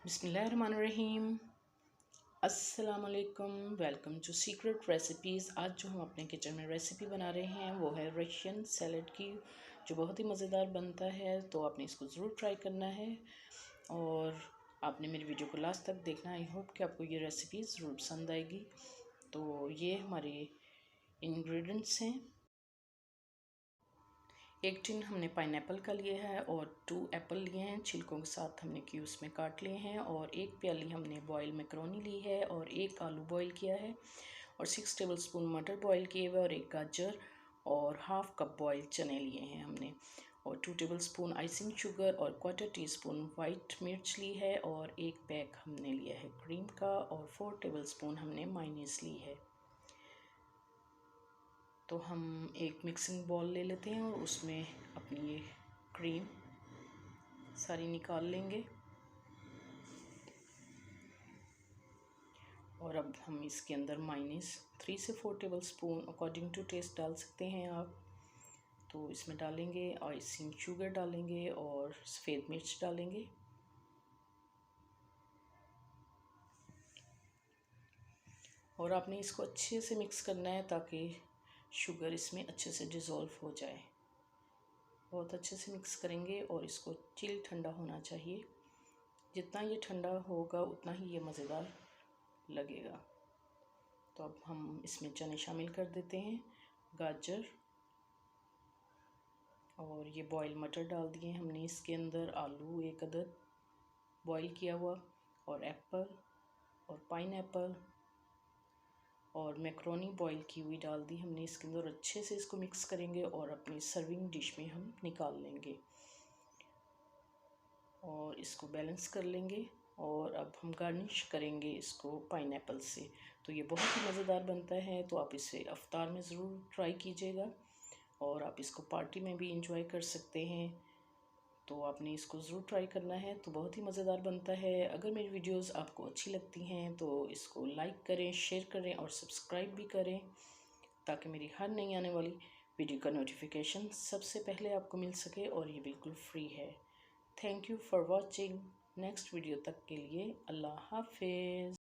बिस्मिल्लाहिर्रहमानिर्रहीम। अस्सलाम वालेकुम। Welcome to secret recipes. आज जो हम अपने किचन में रेसिपी बना रहे हैं वो है रशियन सैलड की, जो बहुत ही मज़ेदार बनता है। तो आपने इसको ज़रूर ट्राई करना है और आपने मेरी वीडियो को लास्ट तक देखना। आई होप कि आपको ये रेसिपी ज़रूर पसंद आएगी। तो ये हमारे इंग्रेडिएंट्स हैं। एक टिन हमने पाइनएप्पल का लिया है और 2 एप्पल लिए हैं, छिलकों के साथ हमने क्यूब्स में काट लिए हैं। और 1 प्याली हमने बॉयल मैकरोनी ली है और 1 आलू बॉयल किया है और 6 टेबलस्पून मटर बॉयल किए हुए और 1 गाजर और हाफ कप बॉयल चने लिए हैं हमने और 2 टेबलस्पून आइसिंग शुगर और 1/4 टीस्पून वाइट मिर्च ली है और 1 पैक हमने लिया है क्रीम का और 4 टेबलस्पून हमने मायोनीज ली है। तो हम एक मिक्सिंग बॉल ले लेते हैं और उसमें अपनी ये क्रीम सारी निकाल लेंगे। और अब हम इसके अंदर मायोनीज 3 से 4 टेबलस्पून अकॉर्डिंग टू टेस्ट डाल सकते हैं आप। तो इसमें डालेंगे, आइसिंग शुगर डालेंगे और सफ़ेद मिर्च डालेंगे। और आपने इसको अच्छे से मिक्स करना है ताकि शुगर इसमें अच्छे से डिज़ोल्व हो जाए। बहुत अच्छे से मिक्स करेंगे और इसको चिल ठंडा होना चाहिए। जितना ये ठंडा होगा उतना ही ये मज़ेदार लगेगा। तो अब हम इसमें चने शामिल कर देते हैं, गाजर और ये बॉयल मटर डाल दिए हमने इसके अंदर, आलू 1 अदद बॉयल किया हुआ और एप्पल और पाइनएप्पल और मैक्रोनी बॉईल की हुई डाल दी हमने इसके अंदर। अच्छे से इसको मिक्स करेंगे और अपनी सर्विंग डिश में हम निकाल लेंगे और इसको बैलेंस कर लेंगे। और अब हम गार्निश करेंगे इसको पाइनएप्पल से। तो ये बहुत ही मज़ेदार बनता है, तो आप इसे इफ्तार में ज़रूर ट्राई कीजिएगा और आप इसको पार्टी में भी इंजॉय कर सकते हैं। तो आपने इसको ज़रूर ट्राई करना है, तो बहुत ही मज़ेदार बनता है। अगर मेरी वीडियोस आपको अच्छी लगती हैं तो इसको लाइक करें, शेयर करें और सब्सक्राइब भी करें ताकि मेरी हर नई आने वाली वीडियो का नोटिफिकेशन सबसे पहले आपको मिल सके और ये बिल्कुल फ्री है। Thank you for watching. Next video तक के लिए अल्लाह हाफिज़।